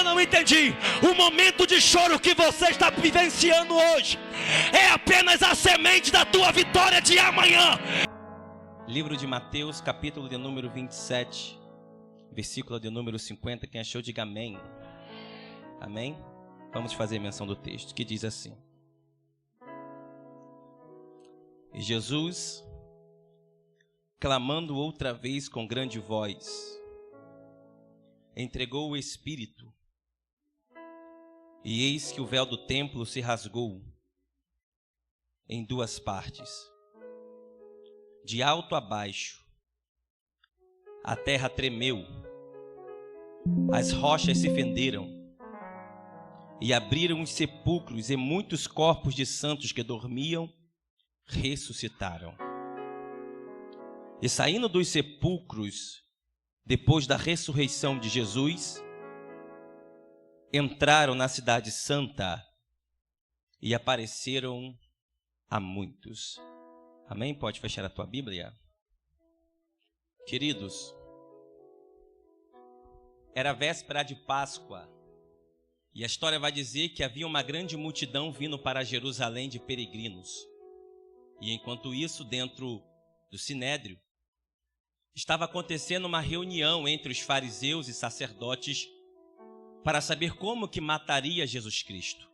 não entendi. O momento de choro que você está vivenciando hoje é apenas a semente da tua vitória de amanhã. Livro de Mateus, capítulo de número 27, versículo de número 50. Quem achou, diga amém. Amém? Vamos fazer menção do texto, que diz assim: E Jesus, clamando outra vez com grande voz, entregou o Espírito. E eis que o véu do templo se rasgou em duas partes, de alto a baixo. A terra tremeu, as rochas se fenderam, e abriram os sepulcros, e muitos corpos de santos que dormiam ressuscitaram. E saindo dos sepulcros, depois da ressurreição de Jesus, entraram na cidade santa e apareceram a muitos. Amém? Pode fechar a tua Bíblia? Queridos, era véspera de Páscoa, e a história vai dizer que havia uma grande multidão vindo para Jerusalém de peregrinos. E enquanto isso, dentro do Sinédrio, estava acontecendo uma reunião entre os fariseus e sacerdotes para saber como que mataria Jesus Cristo.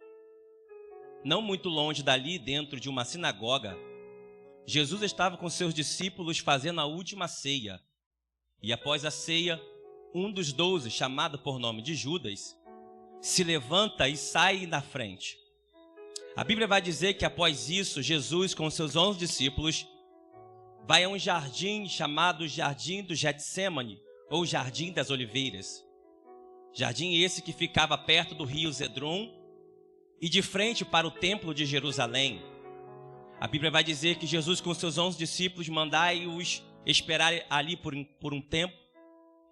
Não muito longe dali, dentro de uma sinagoga, Jesus estava com seus discípulos fazendo a última ceia. E após a ceia, um dos 12, chamado por nome de Judas, se levanta e sai na frente. A Bíblia vai dizer que após isso, Jesus com seus 11 discípulos vai a um jardim chamado Jardim do Getsêmani, ou Jardim das Oliveiras. Jardim esse que ficava perto do rio Cedron e de frente para o templo de Jerusalém. A Bíblia vai dizer que Jesus com seus 11 discípulos mandai-os esperar ali por um tempo.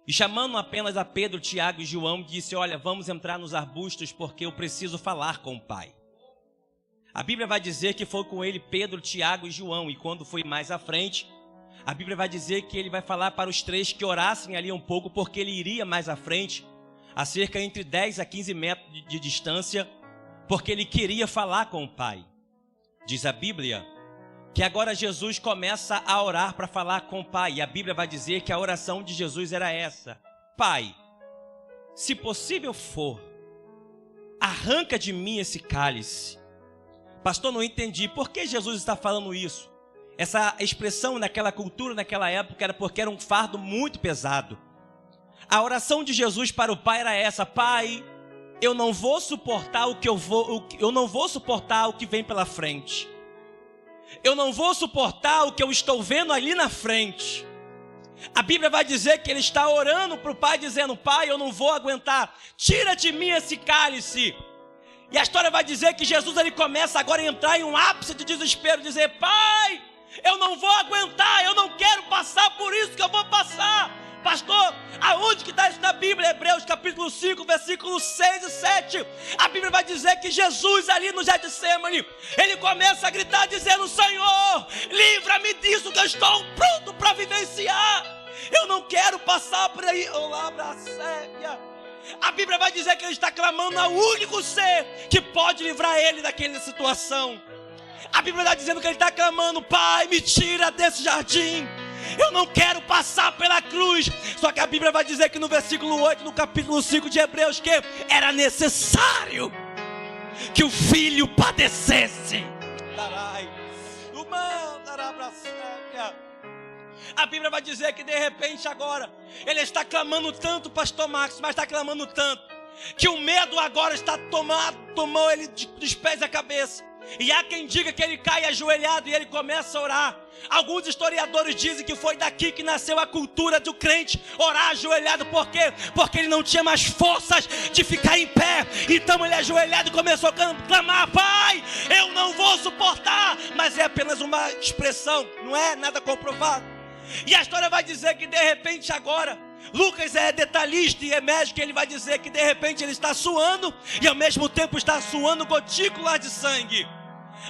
E chamando apenas a Pedro, Tiago e João, disse: olha, vamos entrar nos arbustos porque eu preciso falar com o Pai. A Bíblia vai dizer que foi com ele Pedro, Tiago e João. E quando foi mais à frente, a Bíblia vai dizer que ele vai falar para os três que orassem ali um pouco, porque ele iria mais à frente, a cerca entre 10 a 15 metros de distância, porque ele queria falar com o Pai. Diz a Bíblia que agora Jesus começa a orar para falar com o Pai. E a Bíblia vai dizer que a oração de Jesus era essa: Pai, se possível for, arranca de mim esse cálice. Pastor, não entendi. Por que Jesus está falando isso? Essa expressão naquela cultura, naquela época, era porque era um fardo muito pesado. A oração de Jesus para o Pai era essa: Pai, eu não vou suportar eu não vou suportar o que vem pela frente. Eu não vou suportar o que eu estou vendo ali na frente. A Bíblia vai dizer que ele está orando para o Pai, dizendo: Pai, eu não vou aguentar, tira de mim esse cálice. E a história vai dizer que Jesus ele começa agora a entrar em um ápice de desespero, dizer: Pai, eu não vou aguentar, eu não quero passar por isso que eu vou passar. Pastor, aonde que está isso na Bíblia? Hebreus capítulo 5, versículos 6 e 7. A Bíblia vai dizer que Jesus ali no Getsêmani, ele começa a gritar dizendo: Senhor, livra-me disso que eu estou pronto para vivenciar. Eu não quero passar por aí. Olá, bracélia. A Bíblia vai dizer que ele está clamando ao único ser que pode livrar ele daquela situação. A Bíblia está dizendo que ele está clamando: Pai, me tira desse jardim. Eu não quero passar pela cruz. Só que a Bíblia vai dizer que no versículo 8, no capítulo 5 de Hebreus, que era necessário que o filho padecesse. A Bíblia vai dizer que de repente agora ele está clamando tanto, pastor Max, mas está clamando tanto, que o medo agora está tomou ele dos pés à cabeça. E há quem diga que ele cai ajoelhado e ele começa a orar. Alguns historiadores dizem que foi daqui que nasceu a cultura do crente orar ajoelhado. Por quê? Porque ele não tinha mais forças de ficar em pé. Então ele ajoelhado e começou a clamar: Pai, eu não vou suportar. Mas é apenas uma expressão, não é nada comprovado. E a história vai dizer que de repente agora, Lucas é detalhista e é médico, ele vai dizer que de repente ele está suando e ao mesmo tempo está suando gotículas de sangue.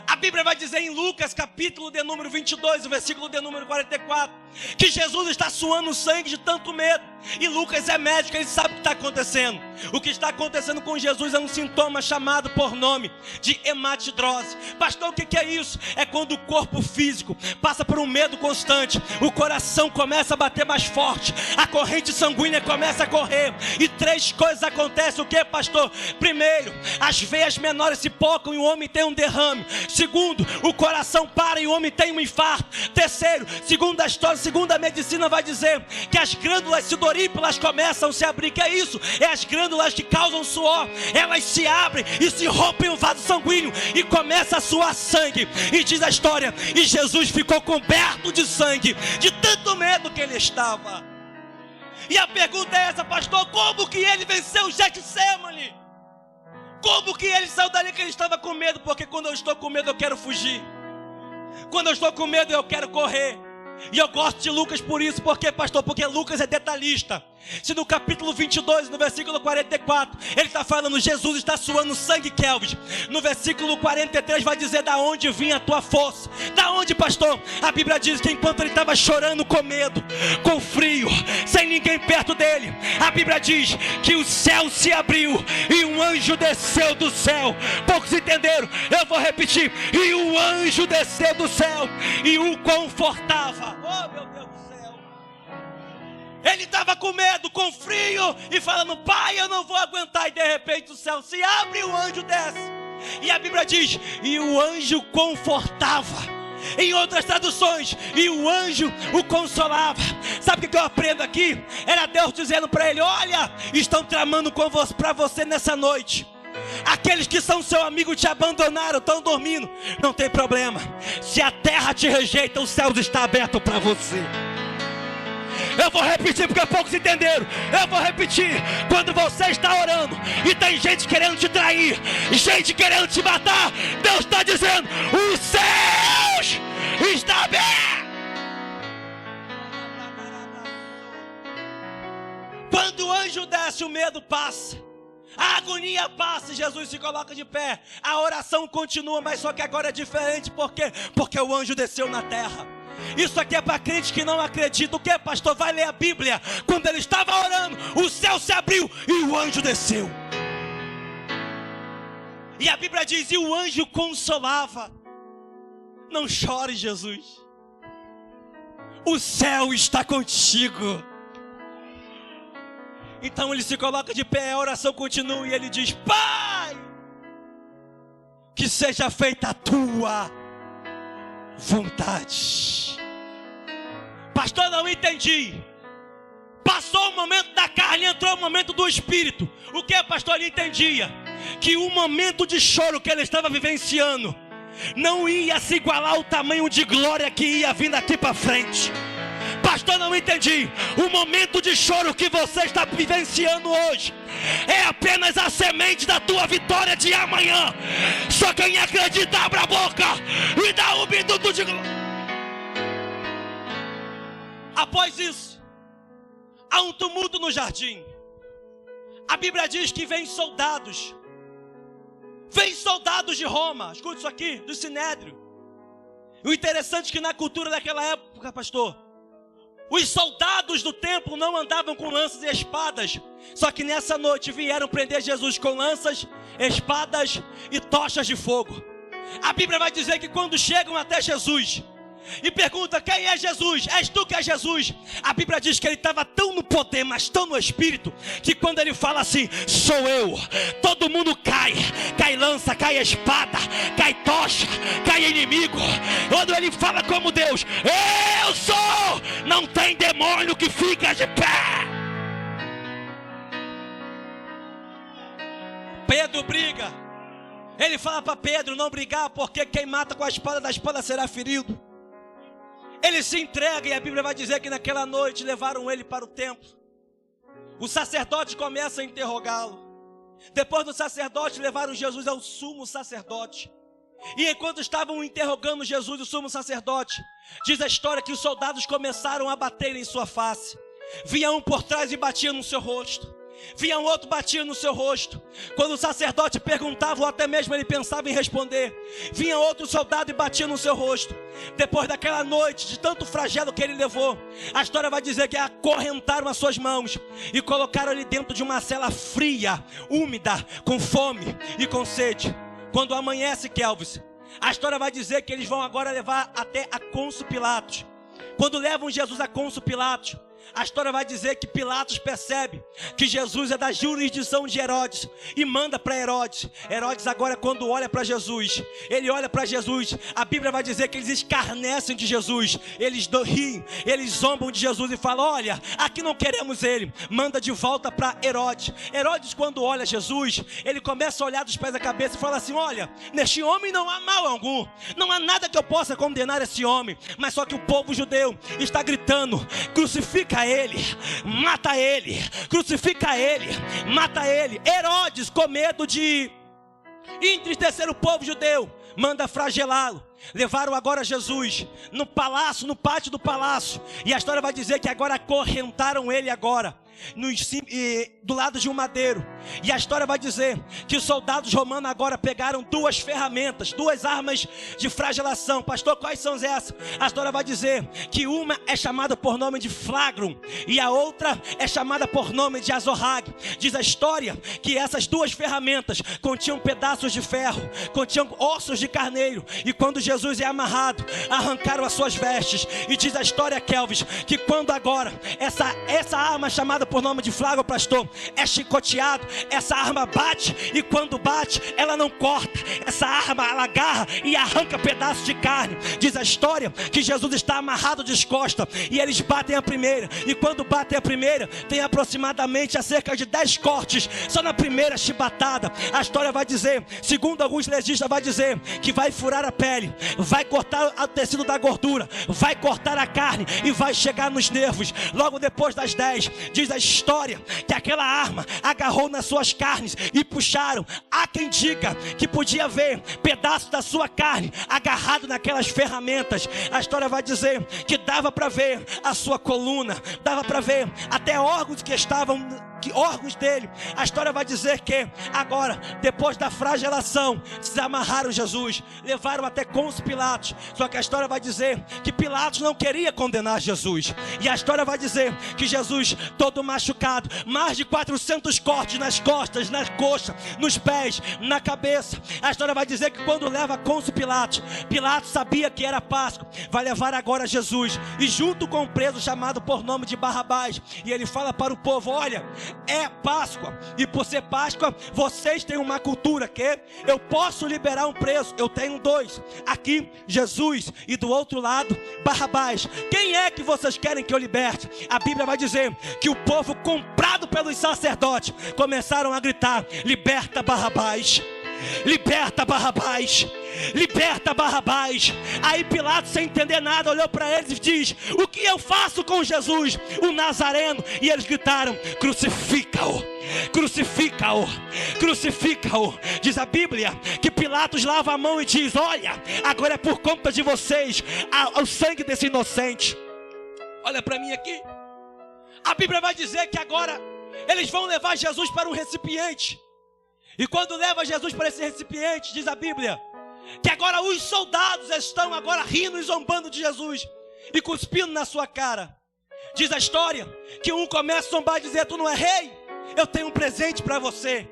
A Bíblia vai dizer em Lucas capítulo de número 22, o versículo de número 44, que Jesus está suando sangue de tanto medo. E Lucas é médico, ele sabe o que está acontecendo. O que está acontecendo com Jesus é um sintoma chamado por nome de hematidrose. Pastor, o que é isso? É quando o corpo físico passa por um medo constante, o coração começa a bater mais forte, a corrente sanguínea começa a correr, e 3 coisas acontecem. O que, pastor? Primeiro, as veias menores se pocam e o homem tem um derrame. Segundo, o coração para e o homem tem um infarto. Terceiro, segundo a história, segundo a medicina vai dizer que as glândulas sudoríparas começam a se abrir. Que é isso? É as glândulas que causam suor, elas se abrem e se rompem o vaso sanguíneo e começa a suar sangue. E diz a história, e Jesus ficou coberto de sangue, de tanto medo que ele estava. E a pergunta é essa, pastor: como que ele venceu o Getsemane? Como que ele saiu dali que ele estava com medo? Porque quando eu estou com medo eu quero fugir, quando eu estou com medo eu quero correr. E eu gosto de Lucas por isso. Por quê, pastor? Porque Lucas é detalhista. Se no capítulo 22, no versículo 44, ele está falando, Jesus está suando sangue, Kelvis. No versículo 43 vai dizer da onde vinha a tua força. Da onde, pastor? A Bíblia diz que enquanto ele estava chorando com medo, com frio, sem ninguém perto dele, a Bíblia diz que o céu se abriu e um anjo desceu do céu. Poucos entenderam? Eu vou repetir. E o anjo desceu do céu e o confortava. Oh, meu Deus do céu. Ele estava com medo, com frio, e falando, pai, eu não vou aguentar. E de repente o céu se abre e o anjo desce. E a Bíblia diz, e o anjo confortava. Em outras traduções, e o anjo o consolava. Sabe o que eu aprendo aqui? Era Deus dizendo para ele, olha, estão tramando para você nessa noite. Aqueles que são seu amigo te abandonaram, estão dormindo. Não tem problema. Se a terra te rejeita, o céu está aberto para você. Eu vou repetir porque poucos entenderam. Eu vou repetir. Quando você está orando e tem gente querendo te trair, gente querendo te matar, Deus está dizendo, os céus está aberto. Quando o anjo desce, o medo passa, a agonia passa e Jesus se coloca de pé. A oração continua, mas só que agora é diferente. Por quê? Porque o anjo desceu na terra. Isso aqui é para crente que não acredita. O que, pastor? Vai ler a Bíblia. Quando ele estava orando, o céu se abriu e o anjo desceu. E a Bíblia diz, e o anjo consolava. Não chore, Jesus. O céu está contigo. Então ele se coloca de pé, a oração continua e ele diz, pai, que seja feita a tua vontade. Pastor, não entendi. Passou o momento da carne, entrou o momento do espírito. O que, pastor? Ele entendia que o momento de choro que ele estava vivenciando não ia se igualar ao tamanho de glória que ia vir daqui para frente. Pastor, não entendi. O momento de choro que você está vivenciando hoje é apenas a semente da tua vitória de amanhã. Só quem acredita, abra a boca e dá um minuto de glória. Após isso, há um tumulto no jardim. A Bíblia diz que vem soldados de Roma. Escuta isso aqui, do Sinédrio. O interessante é que na cultura daquela época, pastor, os soldados do templo não andavam com lanças e espadas. Só que nessa noite vieram prender Jesus com lanças, espadas e tochas de fogo. A Bíblia vai dizer que quando chegam até Jesus e pergunta, quem é Jesus? És tu que é Jesus? A Bíblia diz que ele estava tão no poder, mas tão no espírito, que quando ele fala assim, sou eu, todo mundo cai lança, cai espada, cai tocha, cai inimigo. Quando ele fala como Deus, eu sou, não tem demônio que fica de pé. Pedro briga. Ele fala para Pedro não brigar, porque quem mata com a espada da espada será ferido. Ele se entrega e a Bíblia vai dizer que naquela noite levaram ele para o templo. O sacerdote começa a interrogá-lo. Depois do sacerdote levaram Jesus ao sumo sacerdote. E enquanto estavam interrogando Jesus, o sumo sacerdote, diz a história que os soldados começaram a bater em sua face. Vinha um por trás e batia no seu rosto. Vinha outro, batia no seu rosto. Quando o sacerdote perguntava, ou até mesmo ele pensava em responder, vinha outro soldado e batia no seu rosto. Depois daquela noite, de tanto flagelo que ele levou, a história vai dizer que acorrentaram as suas mãos e colocaram ele dentro de uma cela fria, úmida, com fome e com sede. Quando amanhece, Kelvis, a história vai dizer que eles vão agora levar até a cônsul Pilatos. Quando levam Jesus a cônsul Pilatos, a história vai dizer que Pilatos percebe que Jesus é da jurisdição de Herodes e manda para Herodes. Herodes agora, quando olha para Jesus, ele olha para Jesus, a Bíblia vai dizer que eles escarnecem de Jesus, eles riem, eles zombam de Jesus e falam: olha, aqui não queremos ele. Manda de volta para Herodes. Herodes, quando olha Jesus, ele começa a olhar dos pés à cabeça e fala assim: olha, neste homem não há mal algum, não há nada que eu possa condenar esse homem. Mas só que o povo judeu está gritando: crucifica ele, mata ele, crucifica ele, mata ele. Herodes, com medo de entristecer o povo judeu, manda flagelá-lo. Levaram agora Jesus no palácio, no pátio do palácio, e a história vai dizer que agora acorrentaram ele agora do lado de um madeiro. E a história vai dizer que os soldados romanos agora pegaram duas ferramentas, duas armas de flagelação. Pastor, quais são essas? A história vai dizer que uma é chamada por nome de flagrum e a outra é chamada por nome de azorrague. Diz a história que essas duas ferramentas continham pedaços de ferro, continham ossos de carneiro, e quando Jesus é amarrado, arrancaram as suas vestes. E diz a história, Kelvis, que quando agora essa arma chamada por nome de flagrum, pastor, é chicoteado, essa arma bate, e quando bate, ela não corta. Essa arma, ela agarra e arranca pedaços de carne. Diz a história que Jesus está amarrado de costas, e eles batem a primeira, e quando batem a primeira, tem aproximadamente a cerca de 10 cortes, só na primeira chibatada. A história vai dizer, segundo alguns legistas, vai dizer que vai furar a pele, vai cortar o tecido da gordura, vai cortar a carne e vai chegar nos nervos. Logo depois das 10, diz a história que aquela arma agarrou nas suas carnes e puxaram. Há quem diga que podia ver pedaços da sua carne agarrado naquelas ferramentas. A história vai dizer que dava para ver a sua coluna, dava para ver até órgãos que estavam, órgãos dele. A história vai dizer que agora, depois da flagelação, desamarraram Jesus, levaram até cônsul Pilatos. Só que a história vai dizer que Pilatos não queria condenar Jesus, e a história vai dizer que Jesus, todo machucado, mais de 400 cortes nas costas, nas coxas, nos pés, na cabeça. A história vai dizer que quando leva a cônsul Pilatos, Pilatos sabia que era Páscoa, vai levar agora Jesus, e junto com um preso chamado por nome de Barrabás, e ele fala para o povo: olha, é Páscoa, e por ser Páscoa, vocês têm uma cultura que eu posso liberar um preso, eu tenho dois, aqui Jesus, e do outro lado Barrabás. Quem é que vocês querem que eu liberte? A Bíblia vai dizer que o povo, comprado pelos sacerdotes, começaram a gritar: liberta Barrabás, liberta Barrabás, liberta Barrabás. Aí Pilatos, sem entender nada, olhou para eles e diz: o que eu faço com Jesus, o Nazareno? E eles gritaram: crucifica-o, crucifica-o, crucifica-o. Diz a Bíblia que Pilatos lava a mão e diz: olha, agora é por conta de vocês o sangue desse inocente. Olha para mim aqui. A Bíblia vai dizer que agora eles vão levar Jesus para um recipiente, e quando leva Jesus para esse recipiente, diz a Bíblia que agora os soldados estão agora rindo e zombando de Jesus e cuspindo na sua cara. Diz a história que um começa a zombar e dizer: tu não é rei? Eu tenho um presente para você.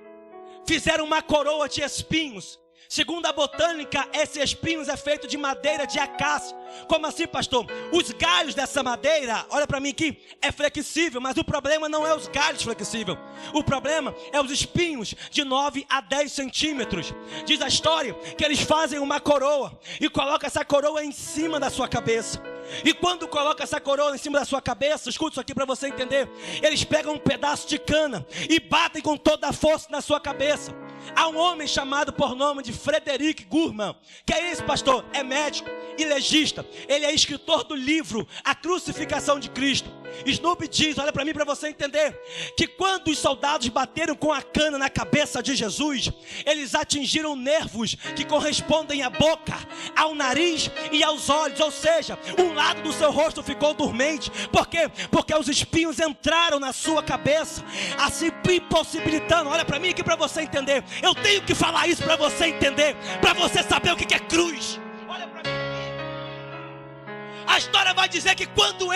Fizeram uma coroa de espinhos. Segundo a botânica, esses espinhos é feito de madeira de acácia. Como assim, pastor? Os galhos dessa madeira, olha para mim aqui, é flexível, mas o problema não é os galhos flexíveis. O problema é os espinhos de 9 a 10 centímetros. Diz a história que eles fazem uma coroa e colocam essa coroa em cima da sua cabeça. E quando coloca essa coroa em cima da sua cabeça, escuta isso aqui para você entender, eles pegam um pedaço de cana e batem com toda a força na sua cabeça. Há um homem chamado por nome de Frederick Gurman. Que é esse, pastor? É médico e legista. Ele é escritor do livro A Crucificação de Cristo. Snoop diz, olha para mim para você entender, que quando os soldados bateram com a cana na cabeça de Jesus, eles atingiram nervos que correspondem à boca, ao nariz e aos olhos. Ou seja, um lado do seu rosto ficou dormente. Por quê? Porque os espinhos entraram na sua cabeça, assim impossibilitando. Olha para mim aqui para você entender. Eu tenho que falar isso para você entender, para você saber o que é cruz. Olha para mim. A história vai dizer que quando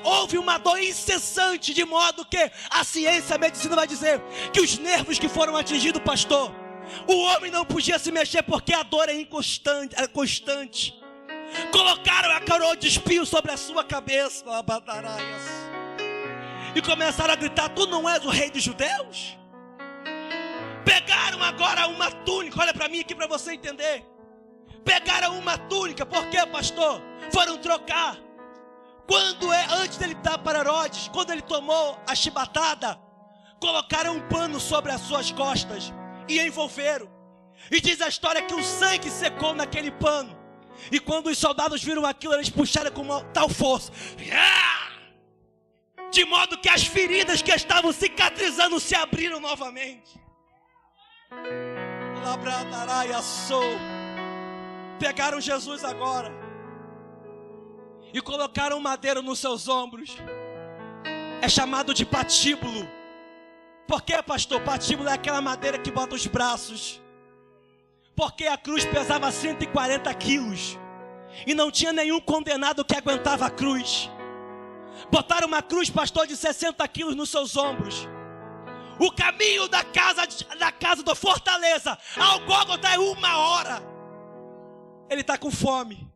houve uma dor incessante, de modo que a ciência, a medicina vai dizer que os nervos que foram atingidos, pastor, o homem não podia se mexer porque a dor é constante. Colocaram a coroa de espinho sobre a sua cabeça, e começaram a gritar: tu não és o rei dos judeus? Pegaram agora uma túnica, olha para mim aqui para você entender. Pegaram uma túnica, por quê, pastor? Foram trocar. Antes dele dar para Herodes, quando ele tomou a chibatada, colocaram um pano sobre as suas costas e envolveram. E diz a história que o sangue secou naquele pano. E quando os soldados viram aquilo, eles puxaram com uma tal força, de modo que as feridas que estavam cicatrizando se abriram novamente. Pegaram Jesus agora e colocaram madeira nos seus ombros. É chamado de patíbulo. Por quê, pastor? Patíbulo é aquela madeira que bota os braços. Porque a cruz pesava 140 quilos e não tinha nenhum condenado que aguentava a cruz. Botaram uma cruz, pastor, de 60 quilos nos seus ombros. O caminho da casa da fortaleza ao Gólgota é 1 hora. Ele está com fome.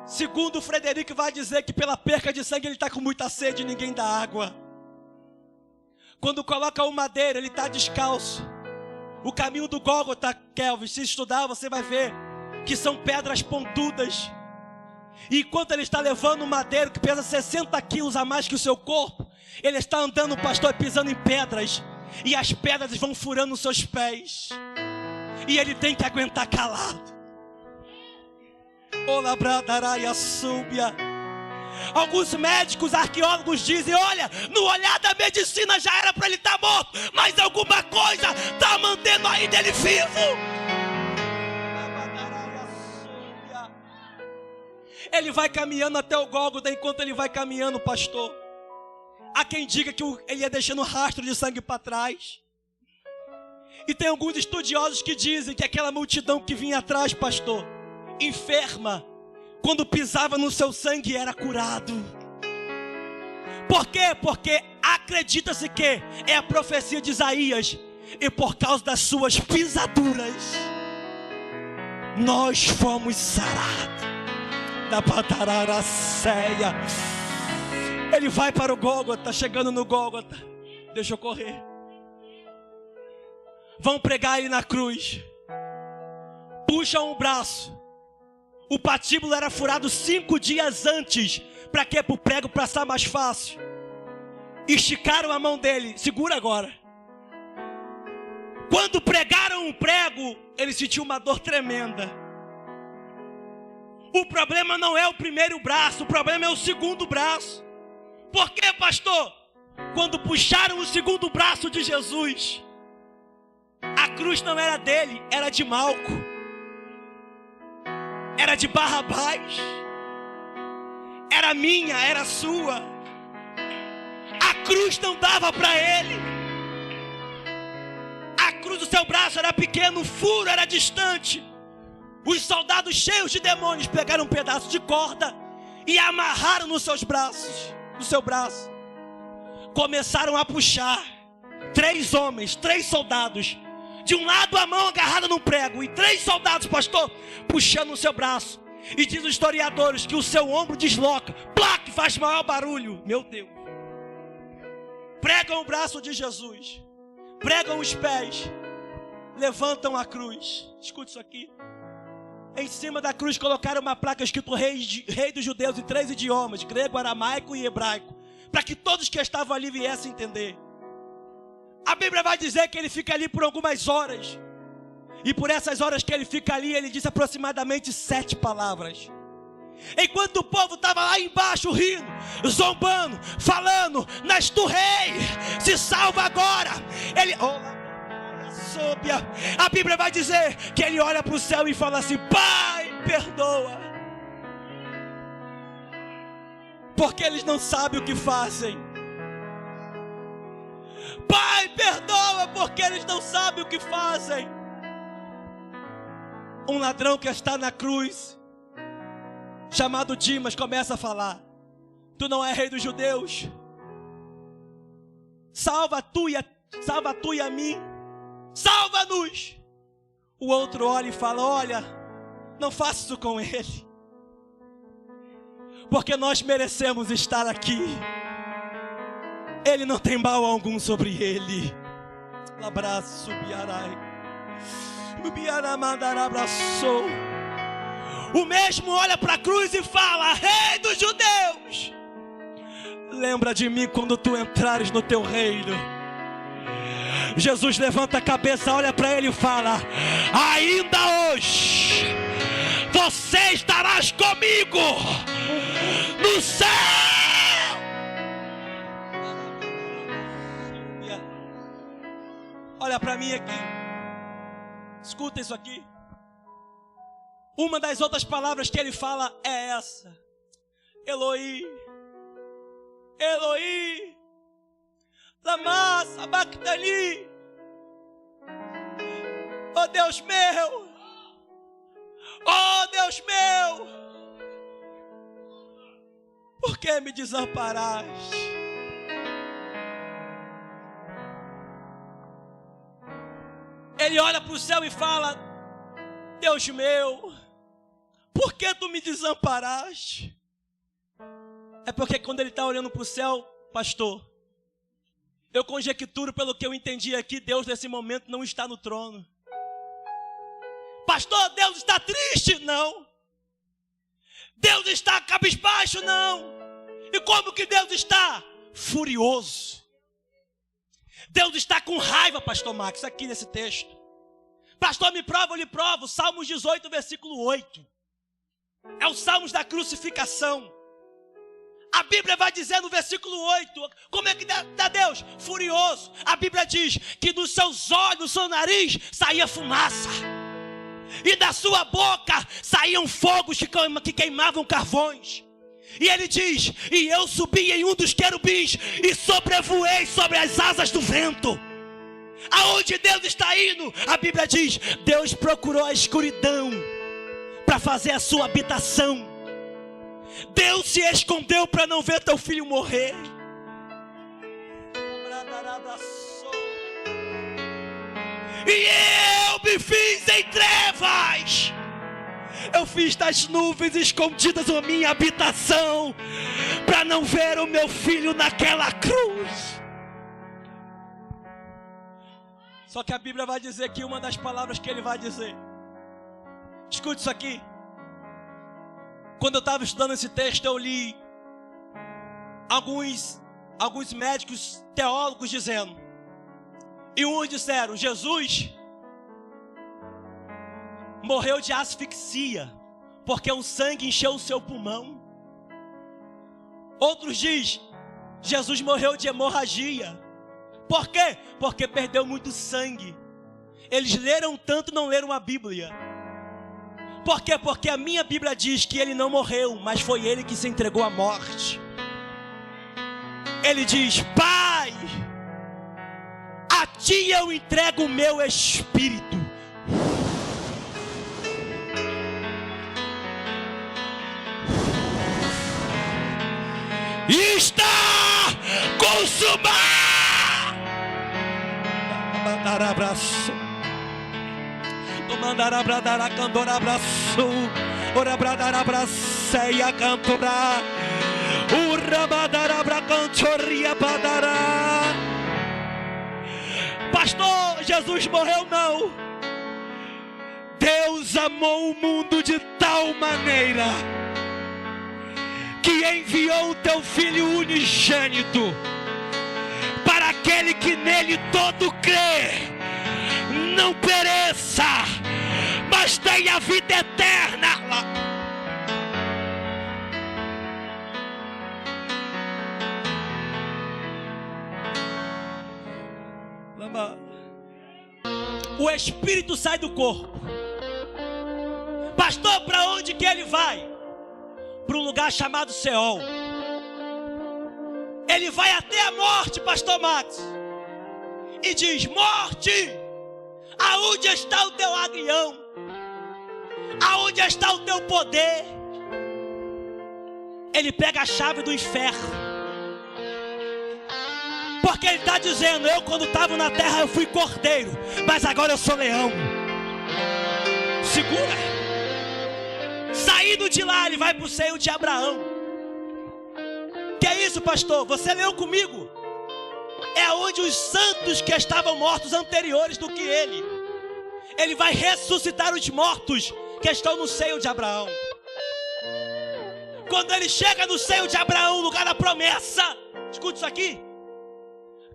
Segundo o Frederico vai dizer que pela perca de sangue ele está com muita sede e ninguém dá água. Quando coloca o madeira, ele está descalço. O caminho do Gólgota, Kelvin, se estudar você vai ver que são pedras pontudas. E enquanto ele está levando o madeiro que pesa 60 quilos a mais que o seu corpo, ele está andando, pastor, pisando em pedras. E as pedras vão furando os seus pés. E ele tem que aguentar calado. Alguns médicos, arqueólogos dizem: olha, no olhar da medicina já era para ele estar morto, mas alguma coisa está mantendo ainda ele vivo. Ele vai caminhando até o Gólgota. Enquanto ele vai caminhando, pastor, há quem diga que ele ia deixando rastro de sangue para trás. E tem alguns estudiosos que dizem que aquela multidão que vinha atrás, pastor, enferma, quando pisava no seu sangue era curado. Por quê? Porque acredita-se que é a profecia de Isaías: e por causa das suas pisaduras nós fomos sarados. Da patararaceia. Ele vai para o Gólgota. Chegando no Gólgota, deixa eu correr, vão pregar ele na cruz. Puxam o braço. O patíbulo era furado 5 dias antes. Para quê? Para o prego passar mais fácil. Esticaram a mão dele. Segura agora. Quando pregaram o prego, ele sentiu uma dor tremenda. O problema não é o primeiro braço, o problema é o segundo braço. Por quê, pastor? Quando puxaram o segundo braço de Jesus, a cruz não era dele, era de Malco, era de Barrabás, era minha, era sua. A cruz não dava para ele. A cruz do seu braço era pequeno, o furo era distante. Os soldados cheios de demônios pegaram um pedaço de corda e amarraram nos seus braços, no seu braço. Começaram a puxar. 3 homens, 3 soldados, de um lado a mão agarrada num prego, e 3 soldados, pastor, puxando o seu braço. E diz os historiadores que o seu ombro desloca, plac, faz maior barulho. Meu Deus. Pregam o braço de Jesus, pregam os pés, levantam a cruz. Escute isso aqui. Em cima da cruz colocaram uma placa escrito Rei dos Judeus em 3 idiomas, grego, aramaico e hebraico, para que todos que estavam ali viessem entender. A Bíblia vai dizer que ele fica ali por algumas horas. E por essas horas que ele fica ali, ele disse aproximadamente 7 palavras. Enquanto o povo estava lá embaixo rindo, zombando, falando: "Mas tu rei, se salva agora." Ele, a Bíblia vai dizer que ele olha para o céu e fala assim: "Pai, perdoa, porque eles não sabem o que fazem. Pai, perdoa, porque eles não sabem o que fazem." Um ladrão que está na cruz, chamado Dimas, começa a falar: "Tu não é rei dos judeus? Salva tu e a mim. Salva-nos." O outro olha e fala: "Olha, não faça isso com ele, porque nós merecemos estar aqui. Ele não tem mal algum sobre ele." Abraço, Biarai. O mesmo olha para a cruz e fala: "Rei dos judeus, lembra de mim quando tu entrares no teu reino." Jesus levanta a cabeça, olha para ele e fala: "Ainda hoje você estarás comigo no céu." Olha para mim aqui, escuta isso aqui. Uma das outras palavras que ele fala é essa: "Eloi, Eloi, lama sabachthani." Oh Deus meu, oh Deus meu, por que me desamparaste? Ele olha para o céu e fala: "Deus meu, por que tu me desamparaste?" É porque quando ele está olhando para o céu, pastor, eu conjecturo pelo que eu entendi aqui, Deus nesse momento não está no trono. Pastor, Deus está triste? Não. Deus está cabisbaixo? Não. E como que Deus está? Furioso. Deus está com raiva, pastor Max, aqui nesse texto. Pastor, me prova, eu lhe provo. Salmos 18, versículo 8. É o Salmos da crucificação. A Bíblia vai dizer no versículo 8, como é que está Deus? Furioso. A Bíblia diz que dos seus olhos, do seu nariz, saía fumaça. E da sua boca saíam fogos que queimavam carvões. E ele diz: "E eu subi em um dos querubins e sobrevoei sobre as asas do vento." Aonde Deus está indo? A Bíblia diz: Deus procurou a escuridão para fazer a sua habitação. Deus se escondeu para não ver teu filho morrer. E eu me fiz em trevas. Eu fiz das nuvens escondidas a minha habitação, para não ver o meu filho naquela cruz. Só que a Bíblia vai dizer que uma das palavras que ele vai dizer, escute isso aqui. Quando eu estava estudando esse texto, eu li alguns médicos teólogos dizendo, e uns disseram: Jesus morreu de asfixia, porque o sangue encheu o seu pulmão. Outros dizem: Jesus morreu de hemorragia. Por quê? Porque perdeu muito sangue. Eles leram tanto, não leram a Bíblia. Por quê? Porque a minha Bíblia diz que ele não morreu, mas foi ele que se entregou à morte. Ele diz: Pai, a ti eu entrego o meu espírito. Está consumado. Mandará abraço. Mandará bradará candora abraço. Ora bradará braceia cantorá. Ura badará bracantoria badará. Pastor, Jesus morreu não. Deus amou o mundo de tal maneira que enviou o teu Filho unigênito, para aquele que nele todo tu crê, não pereça, mas tenha vida eterna. O espírito sai do corpo. Pastor, para onde que ele vai? Para um lugar chamado Seol. Ele vai até a morte, pastor Max, e diz: morte, aonde está o teu aguilhão? Aonde está o teu poder? Ele pega a chave do inferno. Porque ele está dizendo: eu quando estava na terra eu fui cordeiro, mas agora eu sou leão. Segura. Saindo de lá, ele vai para o seio de Abraão. Que é isso, pastor? Você leu comigo? É onde os santos que estavam mortos anteriores do que ele vai ressuscitar os mortos que estão no seio de Abraão. Quando ele chega no seio de Abraão, lugar da promessa, escute isso aqui.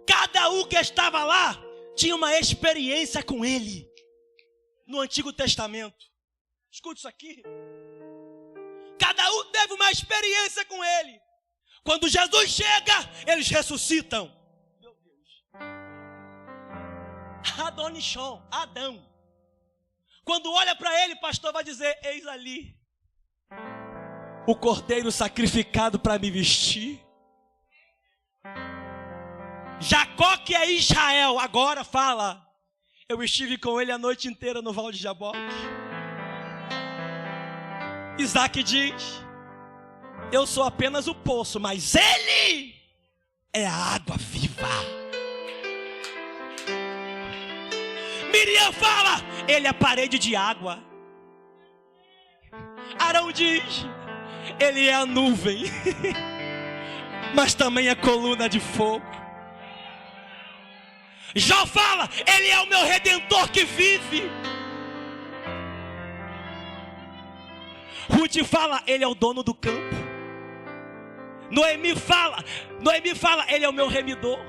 Cada um que estava lá tinha uma experiência com ele no Antigo Testamento. Escute isso aqui. Cada um teve uma experiência com ele. Quando Jesus chega, eles ressuscitam. Meu Deus. Adonichon, Adão. Quando olha para ele, pastor vai dizer: eis ali o cordeiro sacrificado para me vestir. Jacó, que é Israel, agora fala: eu estive com ele a noite inteira no Val de Jaboque. Isaac diz: eu sou apenas o poço, mas ele é a água viva. Miriam fala: ele é a parede de água. Arão diz: ele é a nuvem, mas também a coluna de fogo. Jó fala: ele é o meu redentor que vive. Ruth fala: ele é o dono do campo. Noemi fala: ele é o meu remidor.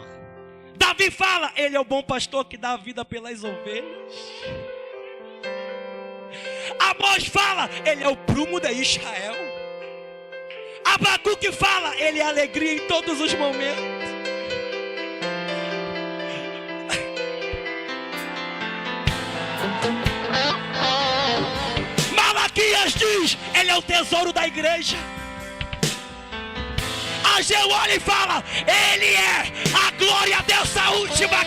Davi fala: ele é o bom pastor que dá a vida pelas ovelhas. Amós fala: ele é o prumo de Israel. Abacuque fala: ele é a alegria em todos os momentos. Malaquias diz: ele é o tesouro da igreja. Ageu olha e fala: ele é a glória dessa última.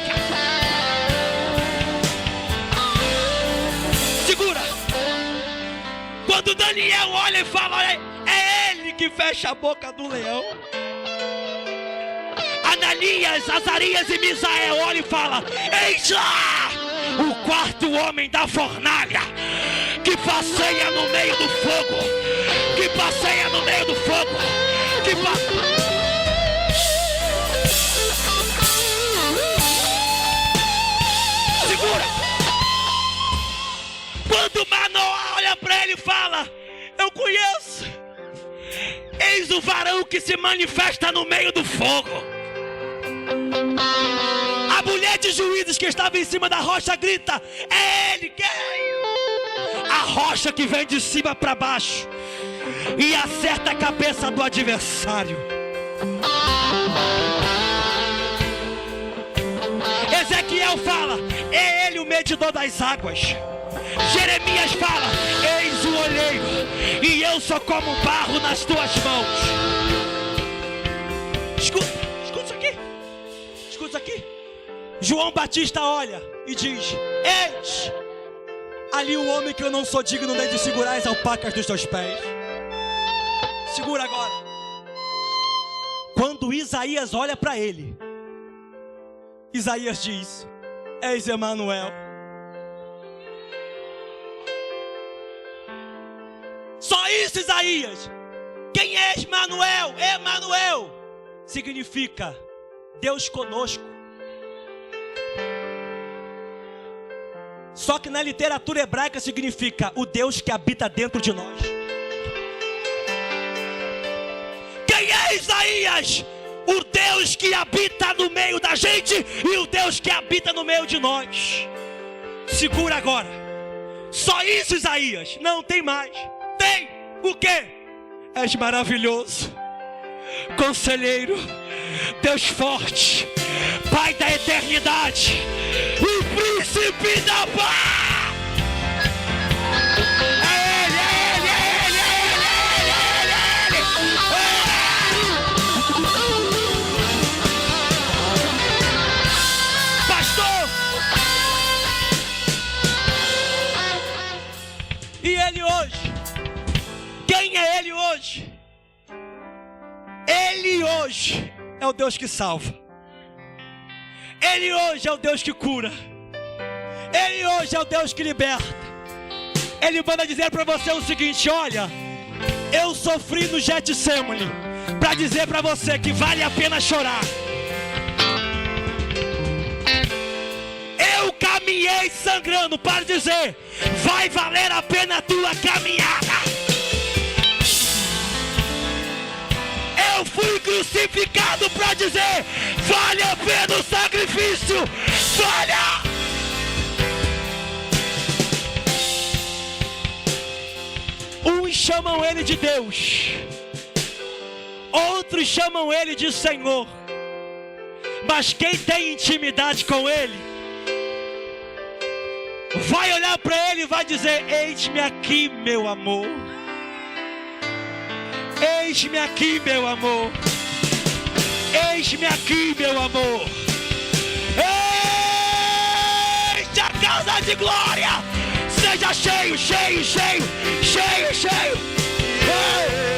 Segura. Quando Daniel olha e fala: olha, é ele que fecha a boca do leão. Ananias, Azarias e Misael olha e fala: eis lá o quarto homem da fornalha, que passeia no meio do fogo, que passeia no meio do fogo, que passeia. Segura. Quando Manoá olha para ele e fala: eu conheço, eis o varão que se manifesta no meio do fogo. A mulher de Juízes que estava em cima da rocha grita: é ele, quem? A rocha que vem de cima para baixo e acerta a cabeça do adversário. Ezequiel fala: é ele o medidor das águas. Jeremias fala: eis o olheiro, e eu sou como barro nas tuas mãos. Escuta isso aqui. Escuta isso aqui. João Batista olha e diz: eis ali o homem que eu não sou digno nem de segurar as alpacas dos teus pés. Segura agora. Quando Isaías olha para ele, Isaías diz: eis Emanuel. Só isso, Isaías. Quem é Emanuel? Emanuel significa Deus conosco. Só que na literatura hebraica significa o Deus que habita dentro de nós. Quem é Isaías? o Deus que habita no meio da gente e o Deus que habita no meio de nós. Segura agora. Só isso, Isaías, não tem mais. Tem o quê? És maravilhoso, Conselheiro, Deus forte, Pai da eternidade, o Príncipe da paz. E Ele hoje, quem é Ele hoje? Ele hoje é o Deus que salva. Ele hoje é o Deus que cura. Ele hoje é o Deus que liberta. Ele manda dizer para você o seguinte: olha, eu sofri no Getsemane para dizer para você que vale a pena chorar. Eu caminhei sangrando para dizer: vai valer a pena a tua caminhada. Eu fui crucificado para dizer: vale a pena o sacrifício. Olha! Uns chamam Ele de Deus, outros chamam Ele de Senhor. Mas quem tem intimidade com Ele vai olhar para Ele e vai dizer: eis-me aqui, meu amor. Eis-me aqui, meu amor. Eis-me aqui, meu amor. Eis a causa de glória. Seja cheio, cheio, cheio, cheio, cheio.